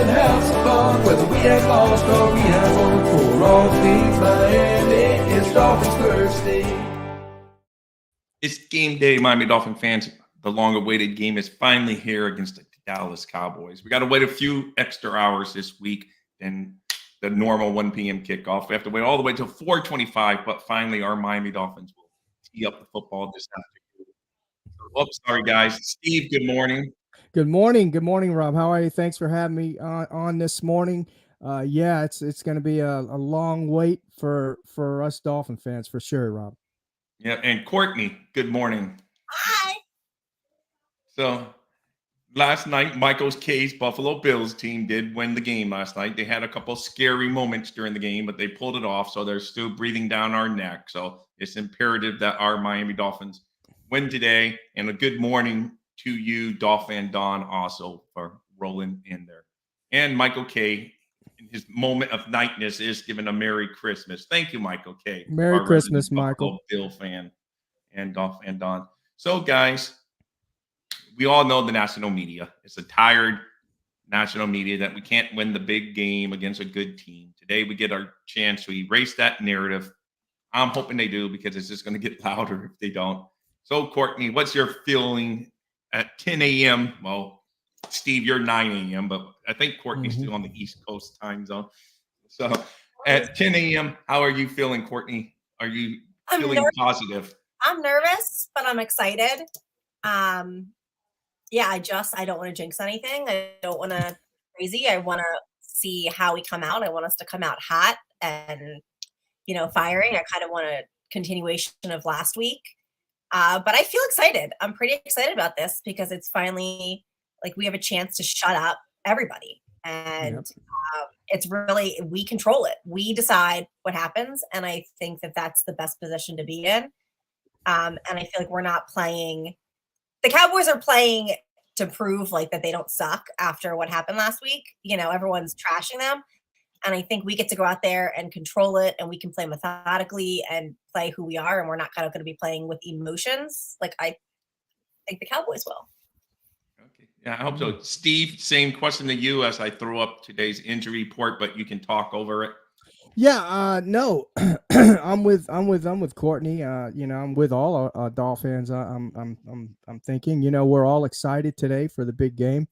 and have some fun. Whether we have lost or we have won, for all things Miami, it's Dolphins Thursday. It's game day, Miami Dolphin fans. The long-awaited game is finally here against the Dallas Cowboys. We got to wait a few extra hours this week than the normal 1 p.m. kickoff. We have to wait all the way till 4:25, but finally our Miami Dolphins will tee up the football this afternoon. Oops, sorry, guys. Steve, good morning. Good morning. Good morning, Rob. How are you? Thanks for having me on this morning. Yeah, it's going to be a long wait for us Dolphin fans for sure, Rob. Yeah, and Courtney, good morning. Hi. So last night, Michael K's Buffalo Bills team did win the game last night. They had a couple scary moments during the game, but they pulled it off. So they're still breathing down our neck. So it's imperative that our Miami Dolphins win today. And a good morning to you, Dolphin Don, also for rolling in there. And Michael K, in his moment of nightness, is giving a Merry Christmas. Thank you, Michael K. Merry Christmas, Michael. Bill fan and Dolphin Don. So, guys, we all know the national media. It's a tired national media that we can't win the big game against a good team. Today, we get our chance to erase that narrative. I'm hoping they do because it's just going to get louder if they don't. So, Courtney, what's your feeling at 10 a.m.? Well, Steve, you're 9 a.m., but I think Courtney's still on the East Coast time zone. So, at 10 a.m., how are you feeling, Courtney? Are you feeling positive? I'm nervous, but I'm excited. Yeah, I don't want to jinx anything. I don't want to crazy. I want to see how we come out. I want us to come out hot and, firing. I kind of want a continuation of last week. But I feel excited. I'm pretty excited about this because it's finally like we have a chance to shut up everybody. And it's really, we control it. We decide what happens. And I think that that's the best position to be in. And I feel like we're not playing. The Cowboys are playing to prove like that they don't suck after what happened last week. Everyone's trashing them. And I think we get to go out there and control it, and we can play methodically and play who we are. And we're not kind of going to be playing with emotions. Like I think the Cowboys will. Okay. Yeah, I hope so. Steve, same question to you as I throw up today's injury report, but you can talk over it. Yeah, no, I'm with Courtney. I'm with all our Dolphins. I'm thinking, we're all excited today for the big game,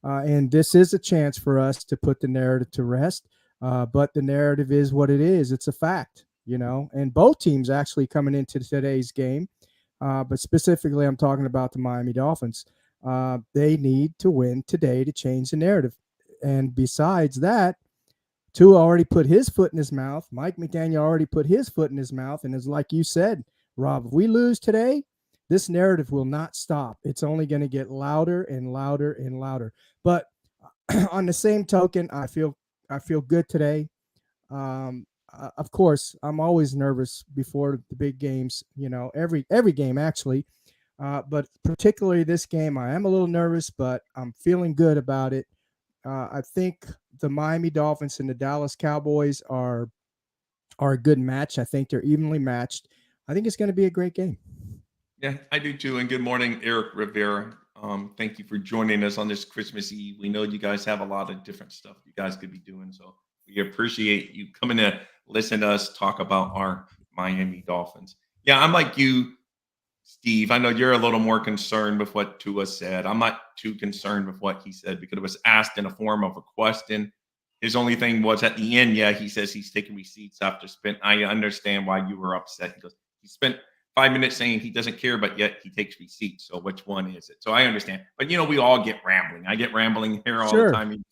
and this is a chance for us to put the narrative to rest. But the narrative is what it is. It's a fact, and both teams actually coming into today's game. But specifically, I'm talking about the Miami Dolphins. They need to win today to change the narrative. And besides that, Tua already put his foot in his mouth. Mike McDaniel already put his foot in his mouth. And it's like you said, Rob, if we lose today, this narrative will not stop. It's only going to get louder and louder and louder. But on the same token, I feel good today. Of course, I'm always nervous before the big games, every game actually. But particularly this game, I am a little nervous, but I'm feeling good about it. I think the Miami Dolphins and the Dallas Cowboys are a good match. I think they're evenly matched. I think it's going to be a great game. Yeah, I do too. And good morning, Eric Rivera. Thank you for joining us on this Christmas Eve. We know you guys have a lot of different stuff you guys could be doing. So we appreciate you coming to listen to us talk about our Miami Dolphins. Yeah, I'm like you, Steve. I know you're a little more concerned with what Tua said. I'm not too concerned with what he said because it was asked in a form of a question. His only thing was at the end, he says he's taking receipts after spent. I understand why you were upset. He goes, he spent 5 minutes saying he doesn't care, but yet he takes receipts. So which one is it? So I understand. But, we all get rambling. I get rambling here all the time.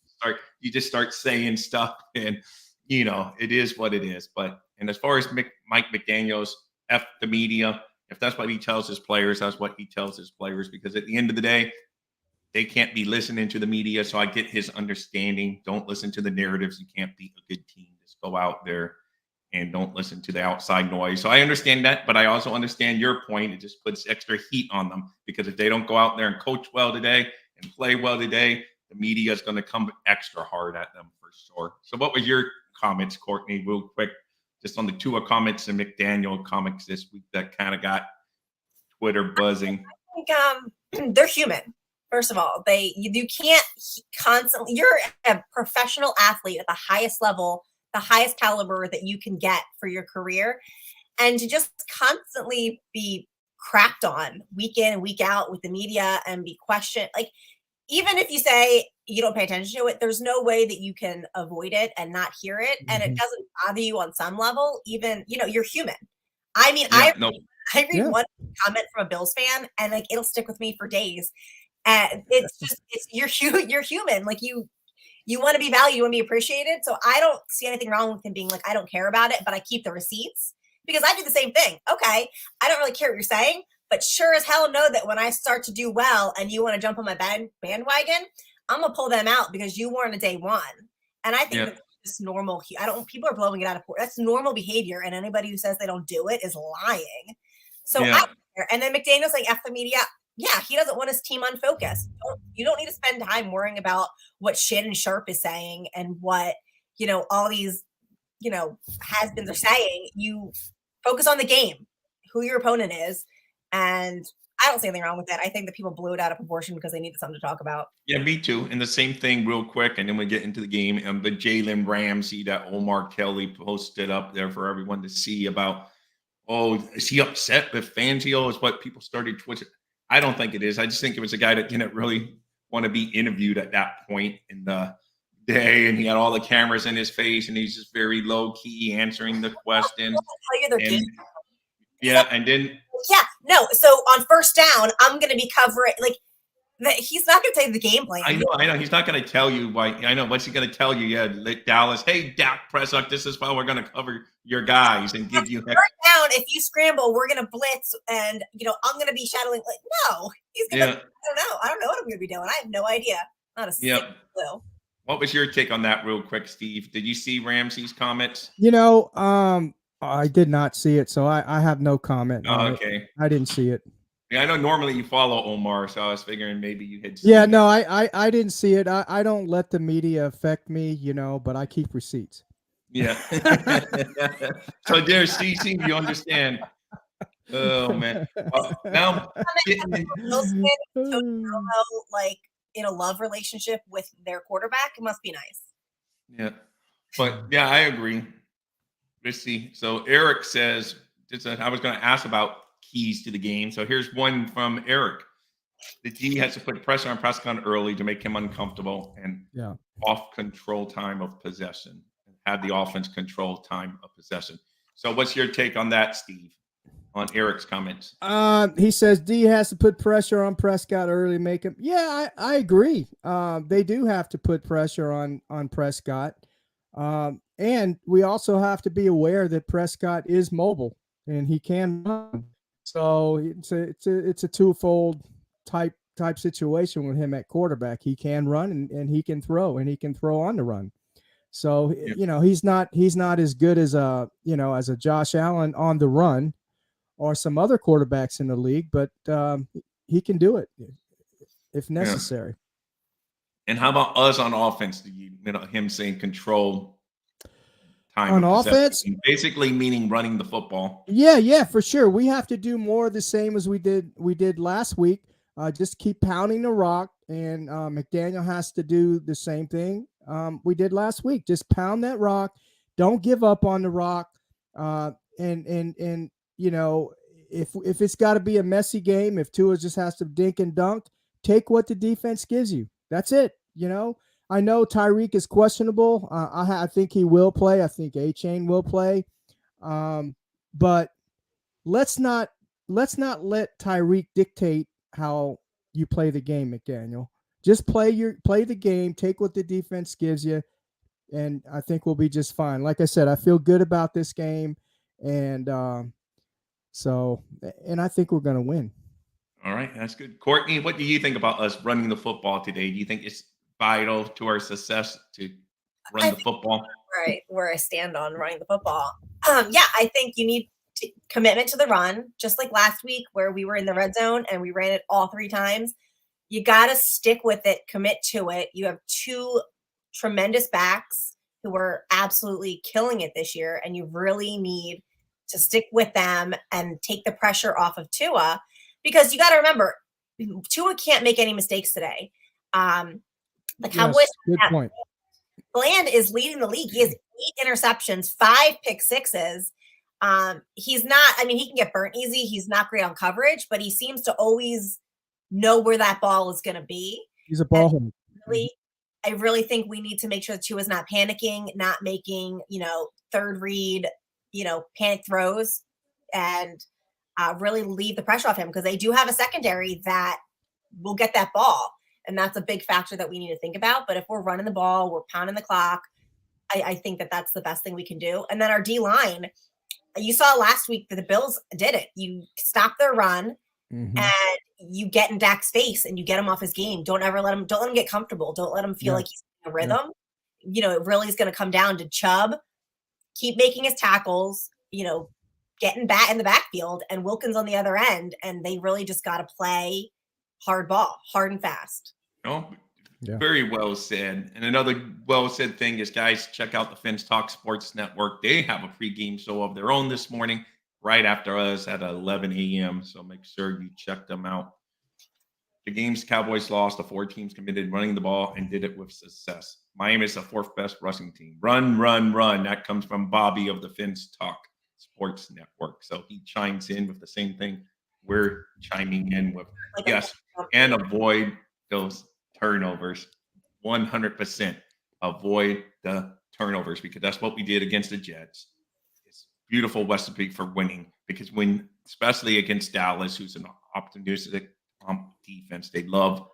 You just start saying stuff and, it is what it is. But, and as far as Mike McDaniel's F the media, if that's what he tells his players, that's what he tells his players. Because at the end of the day, they can't be listening to the media. So I get his understanding. Don't listen to the narratives. You can't beat a good team. Just go out there and don't listen to the outside noise. So I understand that, but I also understand your point. It just puts extra heat on them because if they don't go out there and coach well today and play well today, the media is going to come extra hard at them for sure. So what was your comments, Courtney, real quick, just on the Tua comments and McDaniel comments this week that kind of got Twitter buzzing? I think they're human. First of all, you can't constantly. You're a professional athlete at the highest level, the highest caliber that you can get for your career, and to just constantly be cracked on week in and week out with the media and be questioned. Like, even if you say you don't pay attention to it, there's no way that you can avoid it and not hear it, and it doesn't bother you on some level. Even you're human. I mean, Yeah, I read Yeah. one comment from a Bills fan, and like it'll stick with me for days. And it's just you're human. Like you want to be valued, you want to be appreciated. So I don't see anything wrong with him being like, I don't care about it, but I keep the receipts because I do the same thing. Okay, I don't really care what you're saying, but sure as hell know that when I start to do well and you want to jump on my bandwagon, I'm gonna pull them out because you weren't a day one. And I think that's just normal. People are blowing it out of proportion. That's normal behavior, and anybody who says they don't do it is lying. So and then McDaniel's like, F the media. Yeah, he doesn't want his team unfocused. You don't need to spend time worrying about what Shannon Sharp is saying and what, all these, has-beens are saying. You focus on the game, who your opponent is. And I don't see anything wrong with that. I think that people blew it out of proportion because they needed something to talk about. Yeah, me too. And the same thing real quick, and then we get into the game. The Jalen Ramsey that Omar Kelly posted up there for everyone to see about, is he upset with Fangio? Is what people started twitching. I don't think it is. I just think it was a guy that didn't really want to be interviewed at that point in the day, and he had all the cameras in his face, and he's just very low key answering the questions. And then So on first down, I'm going to be covering he's not going to tell you the game plan. I know. He's not going to tell you why. I know. What's he going to tell you? Yeah, Dallas. Hey, Dak Prescott, this is how we're going to cover your guys and give you. First down, if you scramble, we're going to blitz, and I'm going to be shadowing. No, he's going to. I don't know what I'm going to be doing. I have no idea. Not a single clue. What was your take on that, real quick, Steve? Did you see Ramsey's comments? I did not see it, so I have no comment. Okay. I didn't see it. Yeah, I know normally you follow Omar, so I was figuring maybe you had seen it. No, I didn't see it. I don't let the media affect me, but I keep receipts. Yeah. So there's CC, you understand. Oh man. Now like in a love relationship with their quarterback, it must be nice. Yeah. But yeah, I agree. Let's see. So Eric says, I was going to ask about keys to the game. So here's one from Eric. The G has to put pressure on Prescott early to make him uncomfortable and off control time of possession. Have the offense control time of possession. So what's your take on that, Steve, on Eric's comments? He says D has to put pressure on Prescott early, make him. Yeah, I agree. They do have to put pressure on Prescott. And we also have to be aware that Prescott is mobile and he can run. So it's a twofold type situation with him at quarterback. He can run and he can throw, and he can throw on the run. So he's not as good as as a Josh Allen on the run or some other quarterbacks in the league, but he can do it if necessary. And how about us on offense? Him saying control time on offense, basically meaning running the football. Yeah, for sure. We have to do more of the same as we did last week. Just keep pounding the rock, and McDaniel has to do the same thing we did last week. Just pound that rock. Don't give up on the rock. And if it's got to be a messy game, if Tua just has to dink and dunk, take what the defense gives you. That's it. I know Tyreek is questionable. I think he will play. I think A-Chain will play. But let's not let Tyreek dictate how you play the game, McDaniel. Just play the game, take what the defense gives you, and I think we'll be just fine. Like I said, I feel good about this game, and I think we're going to win. All right, that's good. Courtney, what do you think about us running the football today? Do you think it's vital to our success to run the football? Right, where I stand on running the football. I think you need commitment to the run, just like last week where we were in the red zone and we ran it all 3 times. You got to stick with it, commit to it. You have 2 tremendous backs who are absolutely killing it this year, and you really need to stick with them and take the pressure off of Tua, because you got to remember, Tua can't make any mistakes today. The Cowboys, Yes, good point. Bland is leading the league. He has 8 interceptions, 5 pick sixes. He's not, I mean, he can get burnt easy. He's not great on coverage, but he seems to always know where that ball is going to be. He's a ball hawk. I really think we need to make sure that Tua's not panicking, not making, third read, panic throws, and really leave the pressure off him, because they do have a secondary that will get that ball. And that's a big factor that we need to think about. But if we're running the ball, we're pounding the clock, I think that that's the best thing we can do. And then our D-line, you saw last week that the Bills did it. You stop their run, and you get in Dak's face and you get him off his game. Don't let him get comfortable. Don't let him feel like he's in a rhythm. It really is going to come down to Chubb, keep making his tackles, getting bat in the backfield, and Wilkins on the other end. And they really just got to play hard ball, hard and fast. Very well said. And another well said thing is, guys, check out the Fins Talk Sports Network. They have a pregame show of their own this morning, right after us at 11 a.m. So make sure you check them out. The games Cowboys lost, the 4 teams committed running the ball and did it with success. Miami is the 4th best rushing team. Run, run, run. That comes from Bobby of the Fins Talk Sports Network. So he chimes in with the same thing we're chiming in with. Yes, and avoid those turnovers. 100% avoid the turnovers, because that's what we did against the Jets. It's a beautiful recipe for winning, because when, especially against Dallas, who's an optimistic defense, they love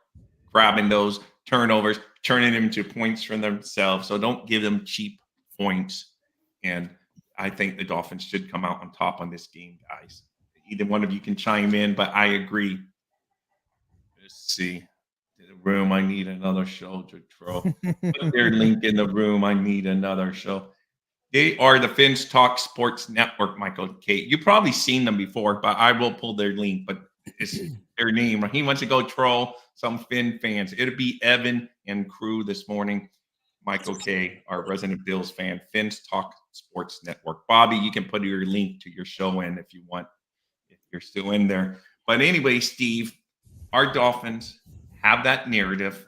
grabbing those turnovers, turning them into points for themselves. So don't give them cheap points. And I think the Dolphins should come out on top on this game, guys. Either one of you can chime in, but I agree. Let's see. The room, I need another show to throw. Put their link in the room. I need another show. They are the Fins Talk Sports Network, Michael K. You've probably seen them before, but I will pull their link. But it's their name. He wants to go troll some Fin fans. It'll be Evan and crew this morning. Michael K., our resident Bills fan. Fins Talk Sports Network. Bobby, you can put your link to your show in if you want, if you're still in there. But anyway, Steve, our Dolphins have that narrative.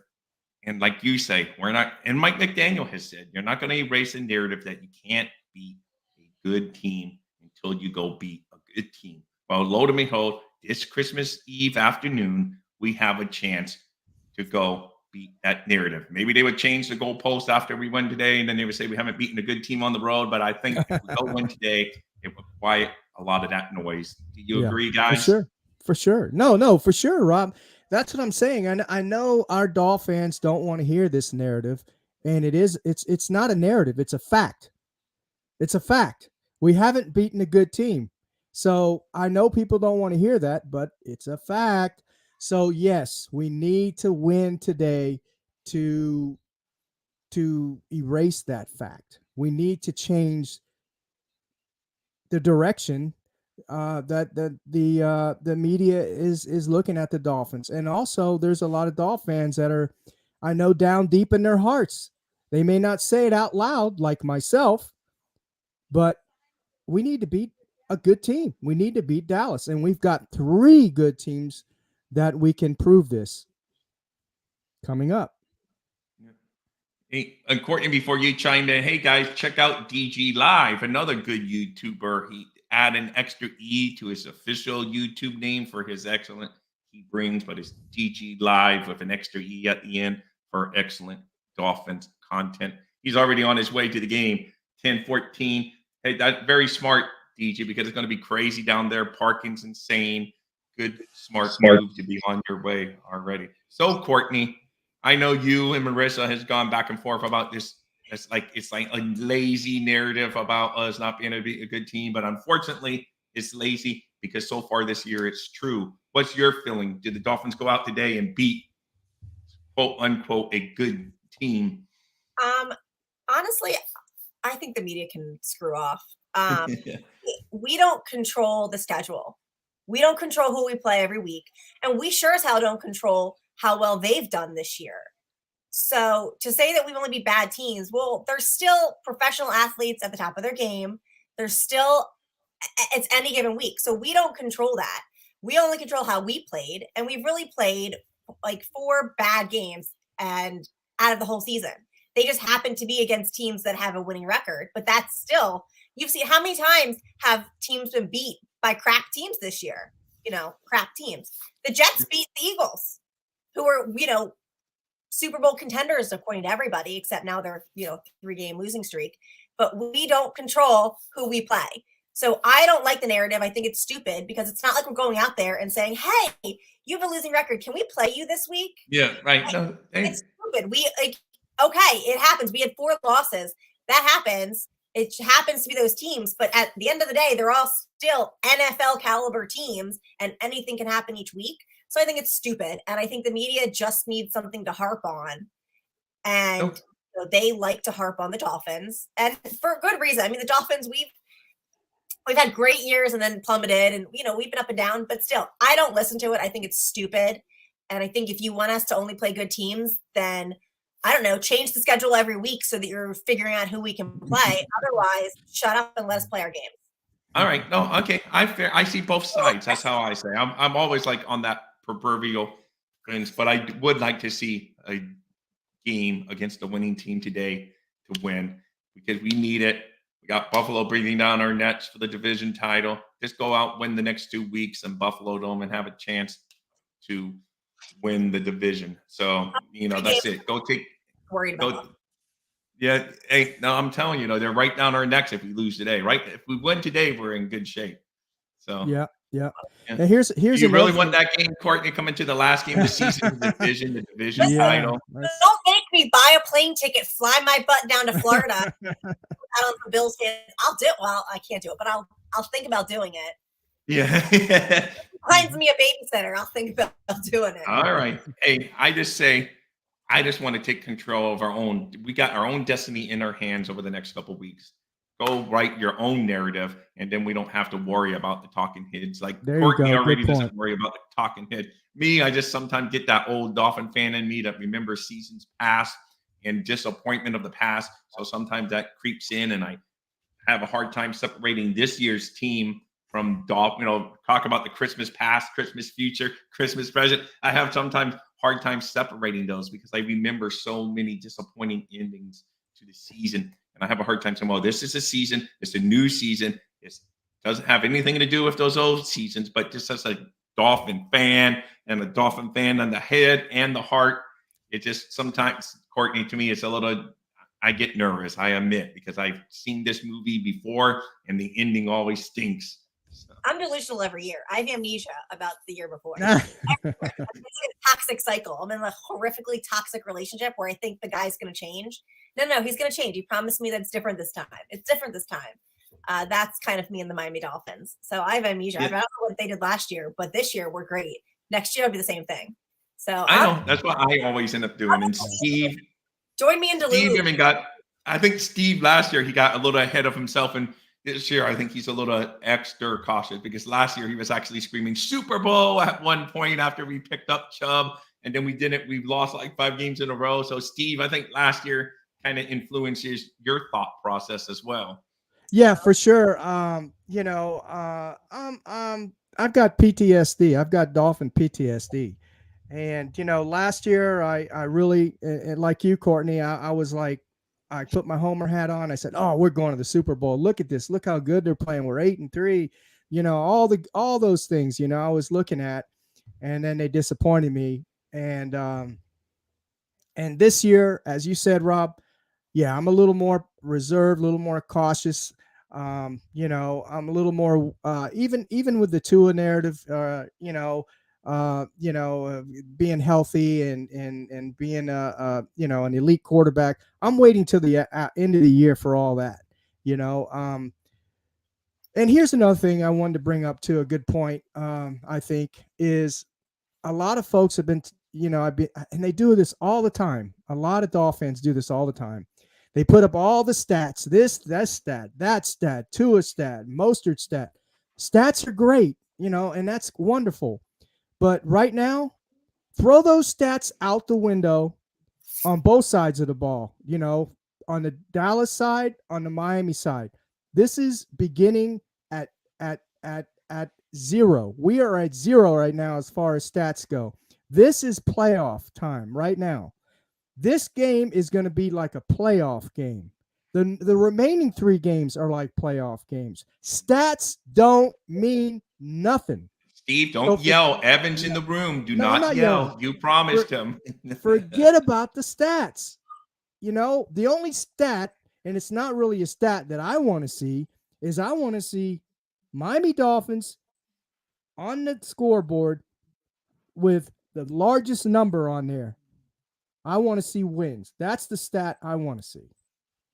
And like you say, we're not, and Mike McDaniel has said, you're not going to erase a narrative that you can't beat a good team until you go beat a good team. Well, lo and behold, this Christmas Eve afternoon, we have a chance to go beat that narrative. Maybe they would change the goalpost after we win today, and then they would say we haven't beaten a good team on the road. But I think if we go win today, it would quiet a lot of that noise. Do you agree, guys? For sure. No, for sure, Rob. That's what I'm saying. And I know our Dolphins don't want to hear this narrative, and it's not a narrative. It's a fact. It's a fact. We haven't beaten a good team. So I know people don't want to hear that, but it's a fact. So yes, we need to win today to erase that fact. We need to change the direction that the media is looking at the Dolphins. And also there's a lot of Dolphin fans that are, I know, down deep in their hearts. They may not say it out loud like myself, but we need to beat a good team. We need to beat Dallas, and we've got 3 good teams that we can prove this coming up. Hey, and Courtney, before you chime in, hey guys, check out DG Live, another good YouTuber. He add an extra E to his official YouTube name for his excellent he brings, but it's DG Live with an extra E at the end for excellent Dolphins content. He's already on his way to the game, 10-14. Hey, that's very smart, DG, because it's going to be crazy down there. Parking's insane. Good, smart move to be on your way already. So, Courtney, I know you and Marissa has gone back and forth about this. It's like a lazy narrative about us not being able to be a good team, but unfortunately, it's lazy because so far this year it's true. What's your feeling? Did the Dolphins go out today and beat, quote unquote, a good team? Honestly, I think the media can screw off. We don't control the schedule. We don't control who we play every week, and we sure as hell don't control how well they've done this year. So to say that we've only beat bad teams, well, they're still professional athletes at the top of their game. They're still, it's any given week. So we don't control that. we only control how we played, and we've really played like 4 bad games and out of the whole season. They just happen to be against teams that have a winning record, but that's still, you've seen how many times have teams been beat by crap teams this year? Crap teams. The Jets beat the Eagles, who were, Super Bowl contenders according to everybody, except now they're, 3-game losing streak. But we don't control who we play. So I don't like the narrative. I think it's stupid because it's not like we're going out there and saying, hey, you have a losing record. Can we play you this week? Yeah, right. No, it's stupid. Okay, it happens. We had 4 losses. That happens. It happens to be those teams. But at the end of the day, they're all still NFL caliber teams, and anything can happen each week. So I think it's stupid. And I think the media just needs something to harp on. And they like to harp on the Dolphins. And for good reason. I mean, the Dolphins, we've had great years and then plummeted, and we've been up and down, but still, I don't listen to it. I think it's stupid. And I think if you want us to only play good teams, then I don't know, change the schedule every week so that you're figuring out who we can play. Otherwise, shut up and let us play our games. All right. No, okay. I see both sides. That's how I say. I'm always like on that proverbial fence, but I would like to see a game against the winning team today to win, because we need it. We got Buffalo breathing down our necks for the division title. Just go out, win the next 2 weeks in Buffalo Dome, and have a chance to win the division. So, that's it. Worried about. Yeah. Hey, no, I'm telling you, they're right down our necks if we lose today, right? If we win today, we're in good shape. So, yeah. And here's you really want that game, Courtney, coming to the last game of the season, the division title. Don't make me buy a plane ticket, fly my butt down to Florida. I don't know, Bills fans. I'll do it. Well, I can't do it, but I'll think about doing it. Yeah. Finds me a babysitter. I'll think about doing it. All right. Hey, I just want to take control of our own. We got our own destiny in our hands over the next couple of weeks. Go write your own narrative, and then we don't have to worry about the talking heads. Like Courtney already doesn't worry about the talking head. Me, I just sometimes get that old Dolphin fan in me that remembers seasons past and disappointment of the past. So sometimes that creeps in, and I have a hard time separating this year's team from Dolphin. Talk about the Christmas past, Christmas future, Christmas present. I have sometimes hard time separating those because I remember so many disappointing endings to the season. And I have a hard time saying, well, this is a season. It's a new season. It doesn't have anything to do with those old seasons, but just as a Dolphin fan and a Dolphin fan on the head and the heart, it just sometimes, Courtney, to me, it's a little, I get nervous, I admit, because I've seen this movie before and the ending always stinks. So. I'm delusional every year. I have amnesia about the year before. It's like a toxic cycle. I'm in a horrifically toxic relationship where I think the guy's going to change. No, he's going to change. He promised me that it's different this time. It's different this time. That's kind of me and the Miami Dolphins. So I have amnesia. Yeah. I don't know what they did last year, but this year we're great. Next year will be the same thing. So I know. That's what I always end up doing. And Steve, join me in delusion. Steve even I think Steve last year, he got a little ahead of himself, and this year, I think he's a little extra cautious because last year he was actually screaming Super Bowl at one point after we picked up Chubb, and then we didn't. We lost like 5 games in a row. So, Steve, I think last year kind of influences your thought process as well. Yeah, for sure. I've got PTSD. I've got Dolphin PTSD. And, last year I really, like you, Courtney, I was like, I put my Homer hat on. I said, "Oh, we're going to the Super Bowl. Look at this. Look how good they're playing. We're 8-3." All those things. I was looking at, and then they disappointed me. And this year, as you said, Rob, yeah, I'm a little more reserved, a little more cautious. I'm a little more even with the Tua narrative. Being healthy and being an elite quarterback. I'm waiting till the end of the year for all that, and here's another thing I wanted to bring up too. A good point, I think, is a lot of folks have been, and they do this all the time. A lot of Dolphins do this all the time. They put up all the stats, that stat, Tua stat, Mostert stat. Stats are great, and that's wonderful. But right now, throw those stats out the window on both sides of the ball, on the Dallas side, on the Miami side. This is beginning at at 0. We are at 0 right now as far as stats go. This is playoff time right now. This game is going to be like a playoff game. The remaining 3 games are like playoff games. Stats don't mean nothing. Steve, don't yell. Evan's in the room. Do not yell. Yelling. You promised him. Forget about the stats. The only stat, and it's not really a stat that I want to see, is I want to see Miami Dolphins on the scoreboard with the largest number on there. I want to see wins. That's the stat I want to see.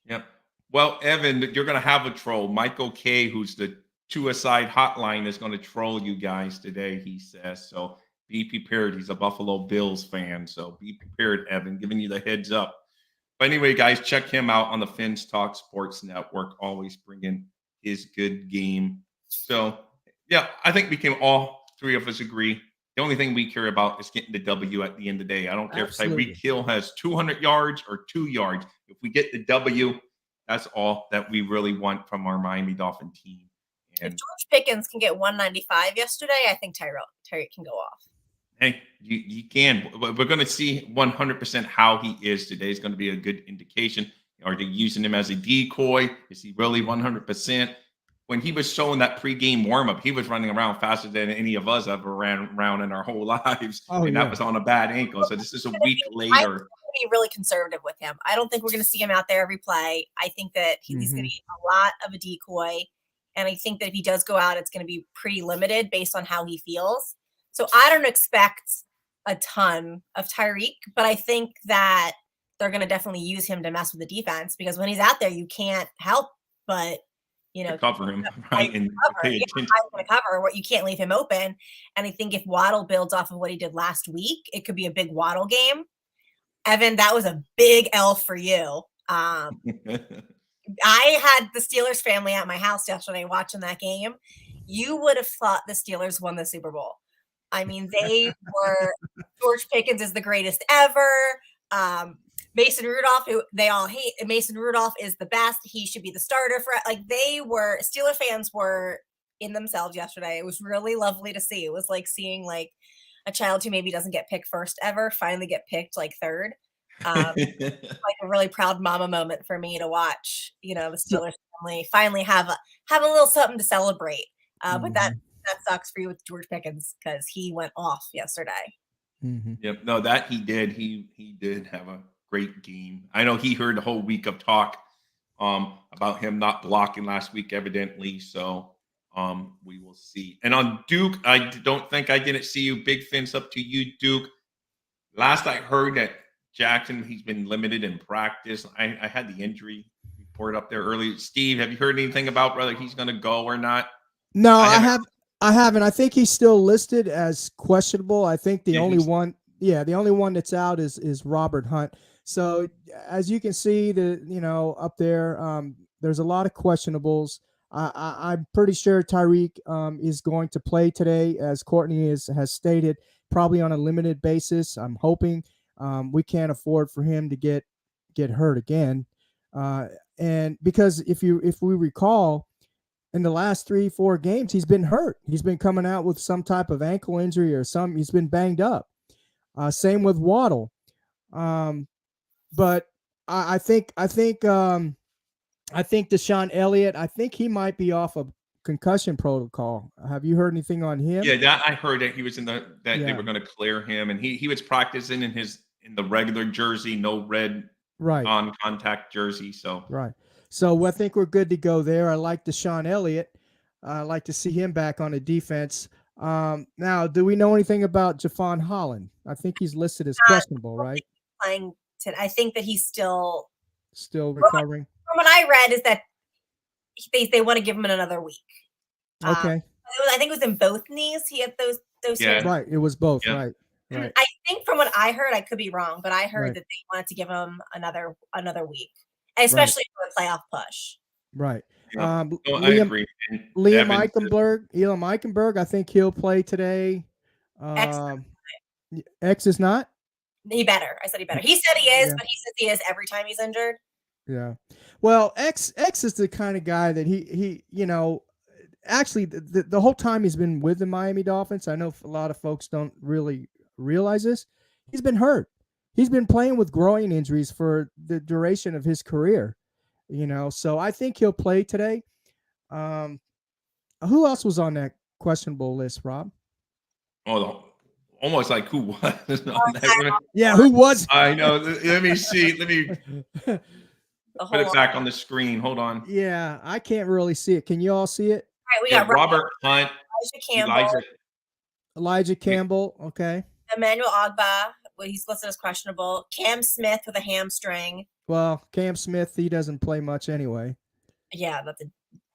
Yep. Well, Evan, you're going to have a troll. Michael K., who's the two-a-side hotline, is going to troll you guys today, he says. So be prepared. He's a Buffalo Bills fan. So be prepared, Evan, giving you the heads up. But anyway, guys, check him out on the Fins Talk Sports Network, always bringing his good game. So, yeah, I think we can all 3 of us agree. The only thing we care about is getting the W at the end of the day. I don't care Absolutely. if Tyreek Hill has 200 yards or 2 yards. If we get the W, that's all that we really want from our Miami Dolphin team. And if George Pickens can get 195 yesterday, I think Tyreek can go off. hey, you can. We're going to see 100% how he is today. Is going to be a good indication. Are they using him as a decoy? Is he really 100%? When he was showing that pregame warm-up, he was running around faster than any of us ever ran around in our whole lives. That was on a bad ankle. So this is a week later. I'm going to be really conservative with him. I don't think we're going to see him out there every play. I think that he's going to be a lot of a decoy. And I think that if he does go out, it's going to be pretty limited based on how he feels. So I don't expect a ton of Tyreek, but I think that they're going to definitely use him to mess with the defense, because when he's out there, you can't help but cover him, right? And I'm going to cover what you can't leave him open. And I think if Waddle builds off of what he did last week, it could be a big Waddle game. Evan, that was a big L for you. I had the Steelers family at my house yesterday watching that game. You would have thought the Steelers won the Super Bowl. I mean, they were George Pickens is the greatest ever. Mason Rudolph, who they all hate. Mason Rudolph is the best. He should be the starter for Steeler fans were in themselves yesterday. It was really lovely to see. It was like seeing like a child who maybe doesn't get picked first ever finally get picked like third. Like a really proud mama moment for me to watch, the Steelers family finally have a little something to celebrate. But that sucks for you with George Pickens because he went off yesterday. Yep. No, that he did. He did have a great game. I know he heard the whole week of talk about him not blocking last week, evidently. So we will see. And on Duke, I don't think I didn't see you. Big fins up to you, Duke. Last I heard that Jackson, he's been limited in practice. I had the injury report up there early. Steve, have you heard anything about whether he's going to go or not? No, I haven't. I think he's still listed as questionable. I think the only one that's out is Robert Hunt. So as you can see, up there, there's a lot of questionables. I'm pretty sure Tyreek is going to play today, as Courtney has stated, probably on a limited basis. I'm hoping. We can't afford for him to get hurt again. And because if we recall, in the last 3-4 games, he's been hurt. He's been coming out with some type of ankle injury or he's been banged up. Same with Waddle. But I think Deshaun Elliott, I think he might be off of concussion protocol. Have you heard anything on him? Yeah, that I heard that he was they were going to clear him, and he was practicing in the regular jersey, no red non-contact jersey. So So I think we're good to go there. I like Deshaun Elliott. I like to see him back on the defense. Now, do we know anything about Javon Holland? I think he's listed as questionable, right? Playing I think that he's still recovering. From what I read is that they want to give him another week. Okay. I think it was in both knees. He had those. Yeah. Right. It was both. Yeah. Right. I think from what I heard, I could be wrong, but I heard that they wanted to give him another week, especially for the playoff push. Right. Yeah. I agree. Liam Eichenberg, I think he'll play today. X is not. He better. I said he better. He said he is, but he says he is every time he's injured. Yeah. Well, X is the kind of guy that he actually the whole time he's been with the Miami Dolphins, I know a lot of folks don't really realize this. He's been hurt. He's been playing with groin injuries for the duration of his career, so I think he'll play today. Who else was on that questionable list, Rob? Oh, almost like who was on that? Yeah, who was? I know. Let me see. Let me The put it whole- back on the screen. Hold on. Yeah, I can't really see it. Can you all see it? All right, we Yeah, got Robert Hunt, Campbell, Elijah Campbell. Okay. Emmanuel Ogba. Well, he's listed as questionable. Cam Smith with a hamstring. Well, Cam Smith, he doesn't play much anyway. Yeah, that's a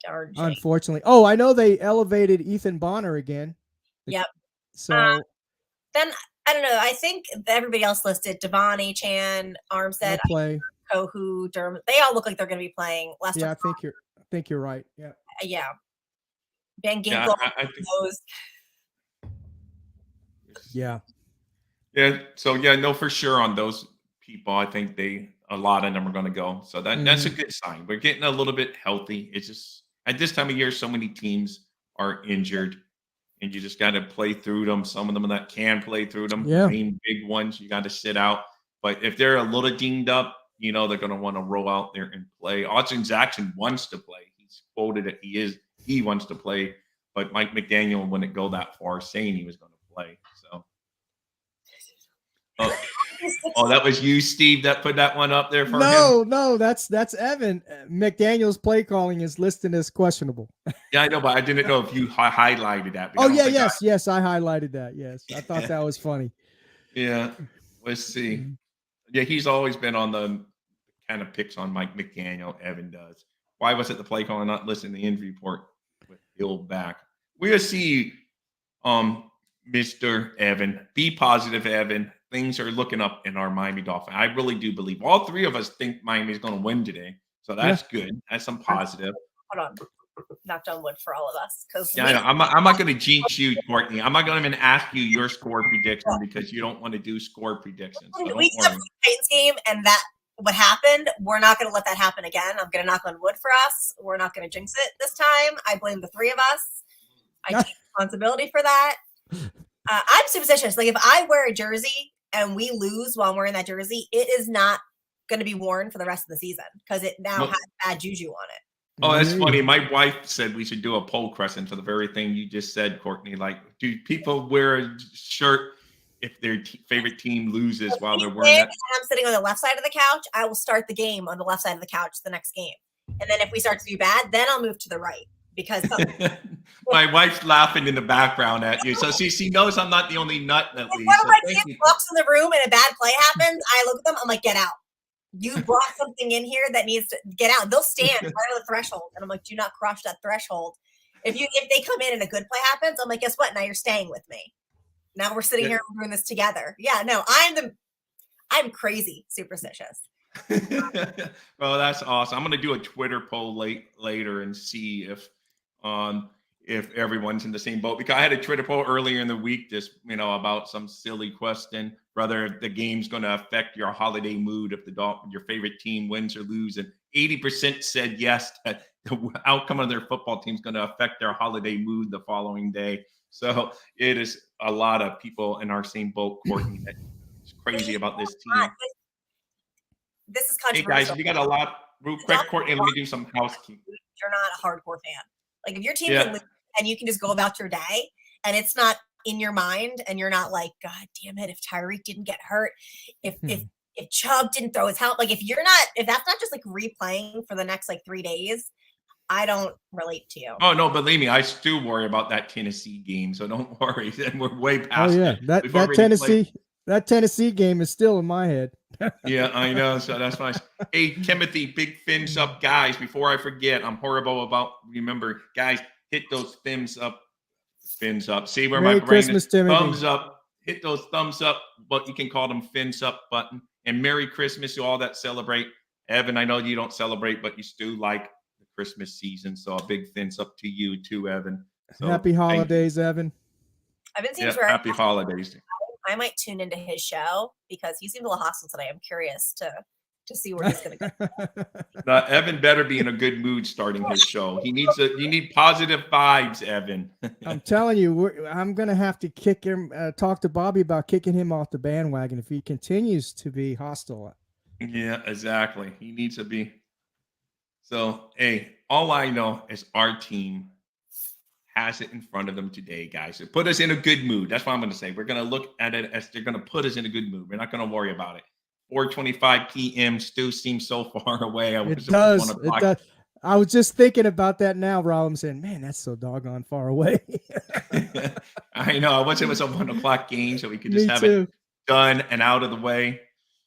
darn shame. Unfortunately. Oh, I know they elevated Ethan Bonner again. Yep. So Then I don't know. I think everybody else listed Devani, Chan, Armstead, they'll play. Kohu, Dermot. They all look like they're going to be playing. Lester Yeah, I think you're right. Yeah. Yeah. Ben Yeah, Ginkle. I think. Knows. Yeah. Yeah. So yeah, no, for sure on those people, I think a lot of them are going to go. So that's a good sign. We're getting a little bit healthy. It's just at this time of year, so many teams are injured, and you just got to play through them. Some of them that can play through them, Yeah. main big ones, you got to sit out. But if they're a little dinged up, they're going to want to roll out there and play. Austin Jackson wants to play. He's quoted that he wants to play, but Mike McDaniel wouldn't go that far saying he was going to play. So. Oh, that was you, Steve, that put that one up there for him? No, that's Evan. McDaniel's play calling is listed as questionable. Yeah, I know, but I didn't know if you highlighted that. Oh, yeah, yes, I highlighted that. Yes, I thought that was funny. Yeah, let's see. Yeah, he's always been on the kind of picks on Mike McDaniel. Evan does. Why was it the play calling not listed in the injury report with Bill back? We'll see, Mr. Evan. Be positive, Evan. Things are looking up in our Miami Dolphins. I really do believe all three of us think Miami's going to win today. So that's good. That's some positive. Hold on. Knocked on wood for all of us. Yeah, I'm not going to jinx you, Courtney. I'm not going to even ask you your score prediction because you don't want to do score predictions. So We have the Titans game, and that what happened. We're not going to let that happen again. I'm going to knock on wood for us. We're not going to jinx it this time. I blame the three of us. I take responsibility for that. I'm superstitious. Like if I wear a jersey and we lose while I'm wearing that jersey, it is not going to be worn for the rest of the season because it now has bad juju on it. Oh, that's funny. My wife said we should do a poll question for the very thing you just said, Courtney. Like, do people wear a shirt if their favorite team loses while they're wearing that? I'm sitting on the left side of the couch. I will start the game on the left side of the couch the next game. And then if we start to do bad, then I'll move to the right because my wife's laughing in the background at you. So she knows I'm not the only nut that leaves. One of my kids walks in the room and a bad play happens. I look at them. I'm like, get out. You brought something in here that needs to get out. They'll stand right on the threshold. And I'm like, do not cross that threshold. If they come in and a good play happens, I'm like, guess what? Now you're staying with me. Now we're sitting here doing this together. Yeah, no, I'm crazy superstitious. Well, that's awesome. I'm going to do a Twitter poll later and see if everyone's in the same boat, because I had a Twitter poll earlier in the week, just, about some silly question, whether the game's going to affect your holiday mood if your favorite team wins or loses. And 80% said yes, that the outcome of their football team is going to affect their holiday mood the following day. So it is a lot of people in our same boat, Courtney, that's crazy about this team. This is controversial. Hey guys, you got a lot. Real quick, Courtney, let me do some housekeeping. You're not a hardcore fan. Like if your team can lose and you can just go about your day and it's not in your mind and you're not like, God damn it, if Tyreek didn't get hurt, if Chubb didn't throw his helmet, like if that's not just like replaying for the next like 3 days, I don't relate to you. Oh no, believe me, I still worry about that Tennessee game, so don't worry. And we're way past. Oh yeah, that Tennessee game is still in my head. Yeah, I know. So that's nice. Hey, Timothy, big fins up, guys. Before I forget, I'm horrible about. Remember, guys, hit those fins up. See where Merry my brain Christmas, is. Timothy. Thumbs up. Hit those thumbs up, but you can call them fins up button. And Merry Christmas to all that celebrate. Evan, I know you don't celebrate, but you still like the Christmas season. So a big fins up to you too, Evan. So, happy holidays, Evan. Evan seems happy holidays. I might tune into his show because he seemed a little hostile today. I'm curious to to see where he's going to go. Evan better be in a good mood starting his show. You need positive vibes, Evan. I'm telling you, I'm going to have to kick him, talk to Bobby about kicking him off the bandwagon if he continues to be hostile. Yeah, exactly. He needs to be. So, hey, all I know is our team has it in front of them today, guys. It put us in a good mood. That's what I'm going to say. We're going to look at it as they're going to put us in a good mood. We're not going to worry about it. 4:25 p.m. still seems so far away. It does. It does. I was just thinking about that now, Rob. I'm saying, man, that's so doggone far away. I know. I wish it was a 1 o'clock game so we could just have it done and out of the way.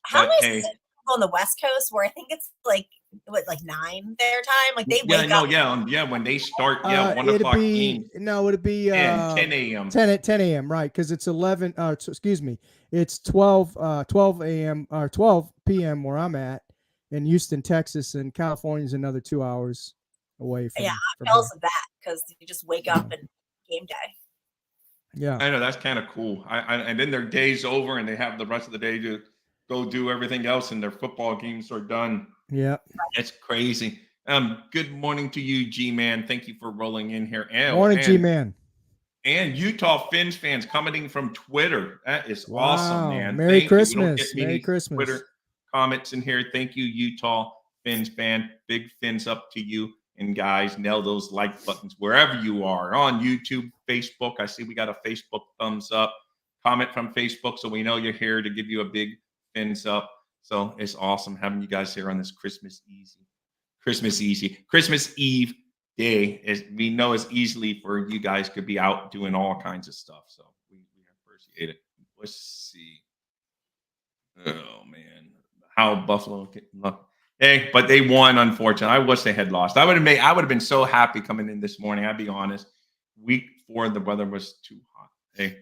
How many people on the West Coast where I think it's like 9 their time? Like they wake up. Yeah. When they start, 1 o'clock game. No, it'd be 10 a.m. 10 a.m. Right, because it's 11. Excuse me, it's 12 a.m. or 12 p.m. where I'm at in Houston, Texas, and California's another 2 hours away from. Yeah, I'm jealous of that because you just wake up and game day. Yeah, I know that's kind of cool. And then their day's over and they have the rest of the day to go do everything else, and their football games are done. Yeah, it's crazy. Good morning to you, G-Man. Thank you for rolling in here. Morning, G-Man. And Utah Fins fans commenting from Twitter. That is awesome, man. Merry Christmas. Merry Christmas. Twitter comments in here. Thank you, Utah Fins fan. Big fins up to you. And guys, nail those like buttons wherever you are, on YouTube, Facebook. I see we got a Facebook thumbs up. Comment from Facebook so we know you're here to give you a big fins up. So it's awesome having you guys here on this Christmas Eve day. As we know, as easily for you guys could be out doing all kinds of stuff. So we appreciate it. Let's see. Oh man, how Buffalo look. Hey, but they won, unfortunately. I wish they had lost. I would have been so happy coming in this morning. I'd be honest. Week 4, the weather was too hot. Hey,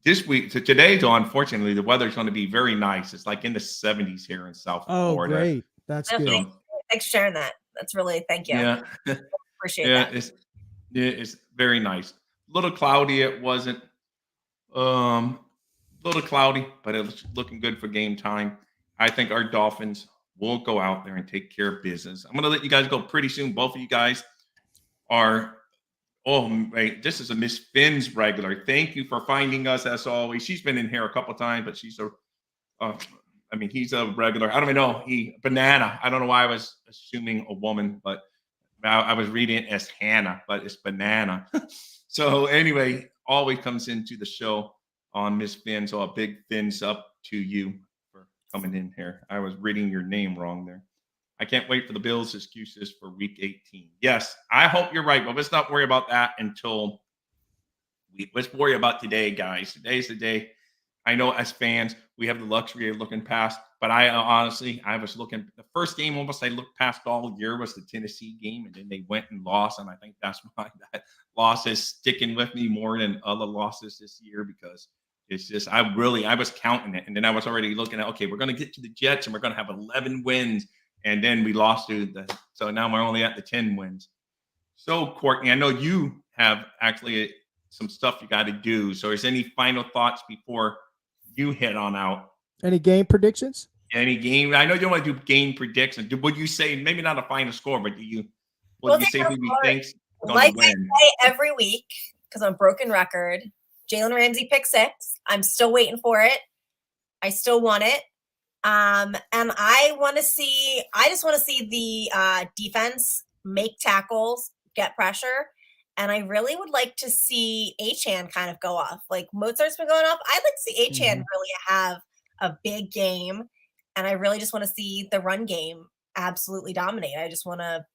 this week, so today, though, unfortunately, the weather's going to be very nice. It's like in the 70s here in South Florida. Oh, great. That's good. Thanks for sharing that. That's really, thank you. Yeah. Appreciate that. It's very nice. A little cloudy. It wasn't a little cloudy, but it was looking good for game time. I think our Dolphins will go out there and take care of business. I'm going to let you guys go pretty soon. Both of you guys are, this is a Miss Finn's regular. Thank you for finding us as always. She's been in here a couple of times, but she's he's a regular. I don't even know. Banana. I don't know why I was assuming a woman, but I was reading it as Hannah, but it's Banana. So anyway, always comes into the show on Miss Finn. So a big fins up to you for coming in here. I was reading your name wrong there. I can't wait for the Bills' excuses for week 18. Yes, I hope you're right, but let's not worry about that until let's worry about today, guys. Today's the day. I know as fans, we have the luxury of looking past, but I was looking, the first game almost I looked past all year was the Tennessee game, and then they went and lost, and I think that's why that loss is sticking with me more than other losses this year, because it's just, I was counting it, and then I was already looking at, okay, we're going to get to the Jets, and we're going to have 11 wins, and then we lost so now we're only at the 10 wins. So, Courtney, I know you have actually some stuff you got to do, so is any final thoughts before you head on out? Any game predictions? Any game? I know you don't want to do game predictions. Would you say, maybe not a final score, but would you say who you think's going to win? I say every week, because I'm a broken record, Jalen Ramsey pick 6. I'm still waiting for it. I still want it. And I just want to see the defense make tackles, get pressure. And I really would like to see Achane kind of go off. Like Mozart's been going off. I'd like to see Achane really have a big game. And I really just want to see the run game absolutely dominate. I just want to,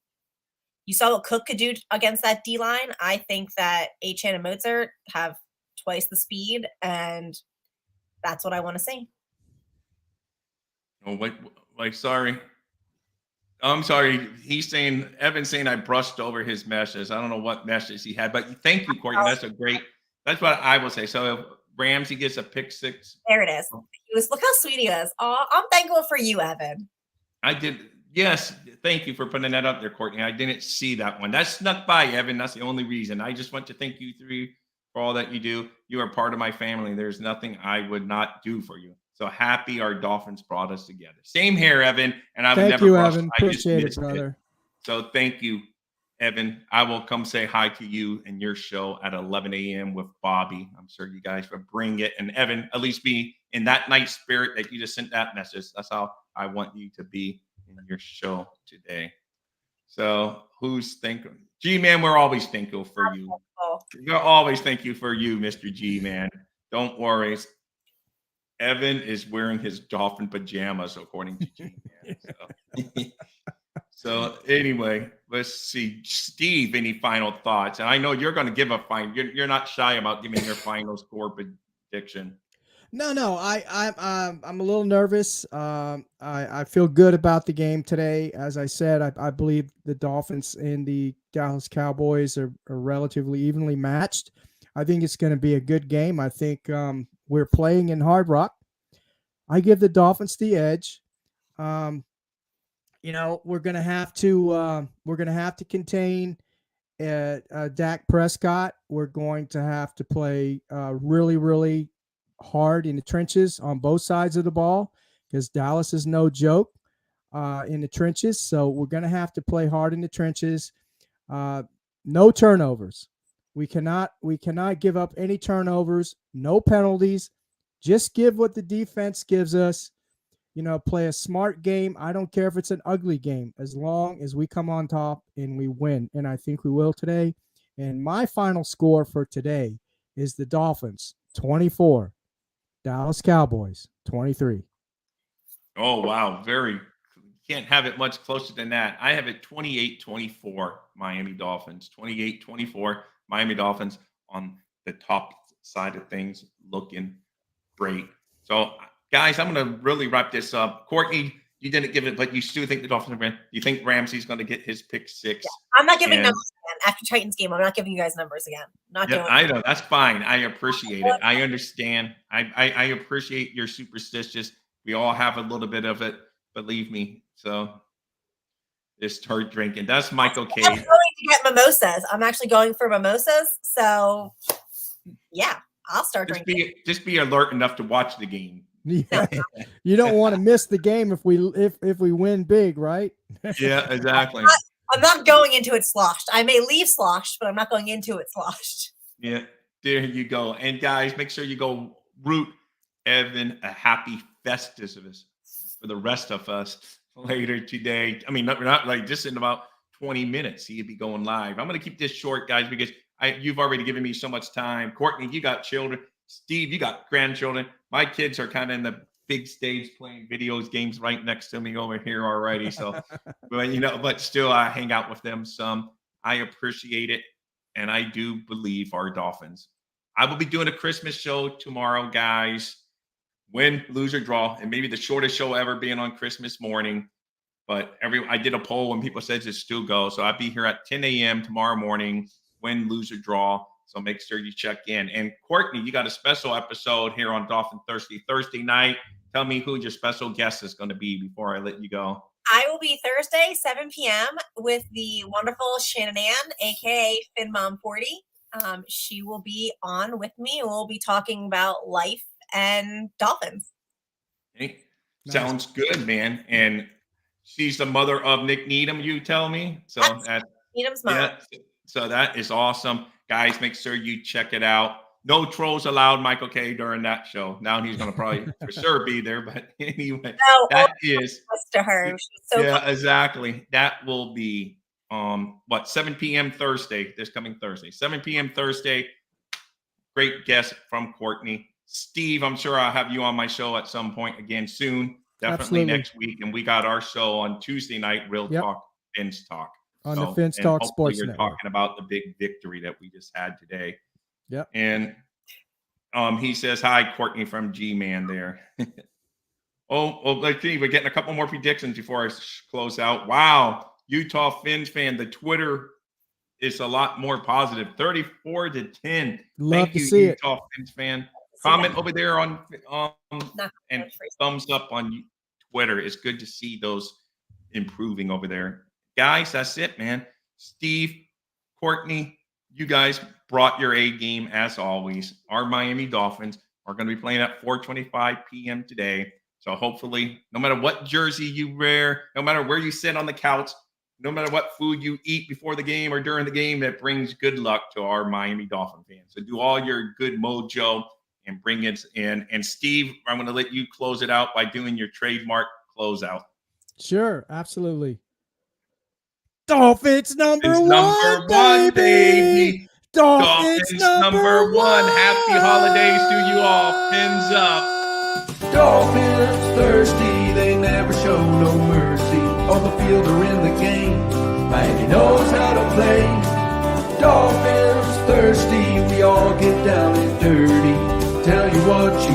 you saw what Cook could do against that D line. I think that Achane and Mozart have twice the speed, and that's what I want to see. Oh, wait, sorry. I'm sorry. Evan's saying I brushed over his meshes. I don't know what meshes he had, but thank you, Courtney. That's what I will say. So if Ramsey gets a pick 6. There it is. Look how sweet he is. Oh, I'm thankful for you, Evan. I did. Yes. Thank you for putting that up there, Courtney. I didn't see that one. That snuck by, Evan. That's the only reason. I just want to thank you 3 for all that you do. You are part of my family. There's nothing I would not do for you. So happy our Dolphins brought us together. Same here, Evan. And I would Thank never you, cross. Evan. I just Appreciate it, missed brother. So thank you, Evan. I will come say hi to you and your show at 11 a.m. with Bobby. I'm sure you guys will bring it. And Evan, at least be in that nice spirit that you just sent that message. That's how I want you to be in your show today. So who's thinking? G-Man, we're always thankful for you. We're always thank you for you, Mr. G-Man. Don't worry. Evan is wearing his Dolphin pajamas, according to G-Man. So anyway, let's see. Steve, any final thoughts? And I know you're going to give a final. You're not shy about giving your final score prediction. No. I'm a little nervous. I feel good about the game today. As I said, I believe the Dolphins and the Dallas Cowboys are relatively evenly matched. I think it's going to be a good game. I think we're playing in Hard Rock. I give the Dolphins the edge. We're going to have to contain Dak Prescott. We're going to have to play really, really hard in the trenches on both sides of the ball because Dallas is no joke in the trenches. So we're going to have to play hard in the trenches. No turnovers. We cannot give up any turnovers, no penalties. Just give what the defense gives us. Play a smart game. I don't care if it's an ugly game, as long as we come on top and we win. And I think we will today. And my final score for today is the Dolphins 24, Dallas Cowboys 23. Oh, wow. Can't have it much closer than that. I have it 28-24 Miami Dolphins. 28-24 Miami Dolphins on the top side of things, looking great. So, guys, I'm going to really wrap this up. Courtney, you didn't give it, but you still think the Dolphins are win. You think Ramsey's going to get his pick 6? Yeah, I'm not giving numbers again. After Titans game, I'm not giving you guys numbers again. I know. That's fine. I appreciate it. I understand. I appreciate your superstitious. We all have a little bit of it. Believe me. So just start drinking. That's Michael K. I'm going to get mimosas. I'm actually going for mimosas. So, yeah, I'll start drinking. Just be alert enough to watch the game. Yeah. You don't want to miss the game if we win big, right? Yeah, exactly. I'm not going into it sloshed. I may leave sloshed, but I'm not going into it sloshed. Yeah, there you go. And guys, make sure you go root Evan a happy Festivus for the rest of us later today. I mean, not like just in about 20 minutes. He'll be going live. I'm going to keep this short, guys, because you've already given me so much time. Courtney, you got children. Steve, you got grandchildren. My kids are kind of in the big stage playing games right next to me over here already. So, but still I hang out with them some. I appreciate it. And I do believe our Dolphins. I will be doing a Christmas show tomorrow, guys. Win, lose, or draw. And maybe the shortest show ever being on Christmas morning. But I did a poll when people said just still go. So I'll be here at 10 a.m. tomorrow morning. Win, lose, or draw. So make sure you check in. And Courtney, you got a special episode here on Dolphin Thursday night. Tell me who your special guest is going to be before I let you go. I will be Thursday, 7 p.m. with the wonderful Shannon Ann, a.k.a. Fin Mom 40. She will be on with me. We'll be talking about life and Dolphins. Hey, sounds good, man. And she's the mother of Nick Needham, you tell me. So that's Needham's mom. Yeah, so that is awesome. Guys, make sure you check it out. No trolls allowed, Michael K, during that show. Now he's going to probably for sure be there. But anyway, that is to her. She's so funny. Exactly. That will be 7 p.m. Thursday, this coming Thursday. 7 p.m. Thursday. Great guest from Courtney. Steve, I'm sure I'll have you on my show at some point again soon. Definitely next week. And we got our show on Tuesday night, Real Talk, Fins Talk. On the Fins Talk Sports Network. You're talking about the big victory that we just had today. Yep. And he says, hi, Courtney from G-Man there. Let's see. We're getting a couple more predictions before I close out. Wow. Utah Fins fan. The Twitter is a lot more positive. 34-10. Love to see it. Utah Fins fan. Comment over there on and thumbs up on Twitter. It's good to see those improving over there. Guys, that's it, man. Steve, Courtney, you guys brought your A game as always. Our Miami Dolphins are going to be playing at 4:25 p.m. today. So hopefully, no matter what jersey you wear, no matter where you sit on the couch, no matter what food you eat before the game or during the game, that brings good luck to our Miami Dolphin fans. So do all your good mojo and bring it in. And Steve, I'm going to let you close it out by doing your trademark closeout. Sure, absolutely. Dolphins number It's one, number one, baby. Dolphins number one. Happy holidays to you all. Pins up. Dolphins thirsty, they never show no mercy. On the field or in the game, Miami knows how to play. Dolphins thirsty, we all get down and dirty.